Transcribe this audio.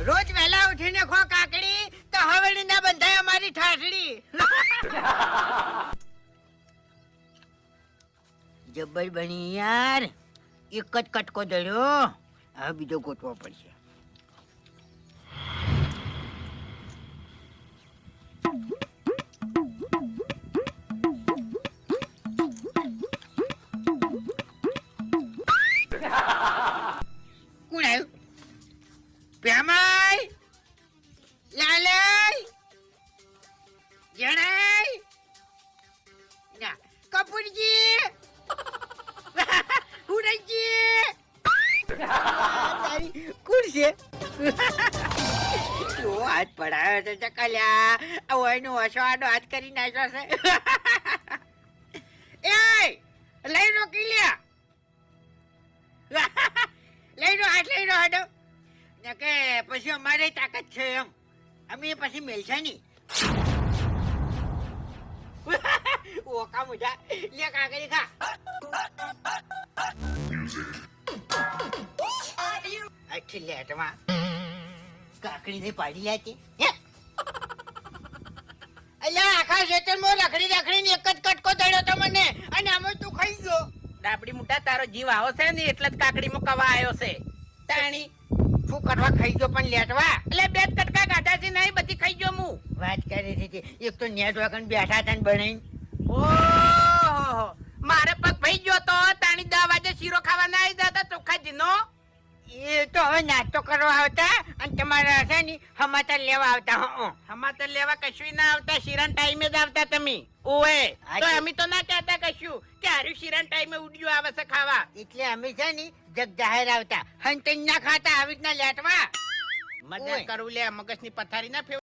રોજ વહેલા ઉઠીને ખો કાકડી તો હવેલી ના બંધાય અમારી ઠાઠડી. જબ્બર બની યાર, એક જ કટકો દળ્યો, હવે બીજો ગોતવો પડશે. કોણ આવ્યું? પ્યામાઈ, લાલઈ, જણાઈ, ના કપૂરજી, હુરજી, તારી કોણ છે? જો હાથ પડાયો છે ચકલ્યા, આવો એનો હસવાનો હાથ કરી નાખ્યો છે. એ લઈ લો કિલ્યા, લઈ લો હાથ, લઈ લો હાડો ને કે પછી અમારે તાકાત છે એમ, અમે પછી મેલશે નહીં. ઓકા મુજા લે કાકડી ખા. આખી લેટમાં કાકડી ને પાડી લે છે. અલ્યા આખા ખેતરમાં રખડી રખડીને એક જ કટકો દળ્યો તો મને, અને આમાં તું ખાઈ ગયો. ડાબડી મોટા તારો જીવ આવો છે ને એટલે જ કાકડીમાં કવા આવ્યો છે. તાણી શું કરવા ખાઈ ગયો પણ લેટવા? એટલે બે જ કટકા કાઢા છે નહીં, બધી ખાઈ ગયો હું. વાત કરી હતી, એક તો નેટ વગર બેઠા હતા ને બનાવીને. ઓહો, મારે પગ ભાઈ ગયો તો તાણી 10 વાગે શીરો ખાવા ના આવી જતા ચોખાજીનો. એ તો હવે નાસ્તો કરવા આવતા અને તમારા છે ને સમાચાર લેવા આવતા. સમાચાર લેવા કશું ના આવતા, શિરાન ટાઈમે જ આવતા તમે. ઓએ તો અમે તો ના કહેતા કશું કે હારું શિરાન ટાઈમે ઉડ્યું આવે છે ખાવા, એટલે અમે છે ને જગ જાહેર આવતા, હંતઈ ના ખાતા આવી રીતના લેટવા. મજા કરું લે, મગજની પથારી ના ફેરવ.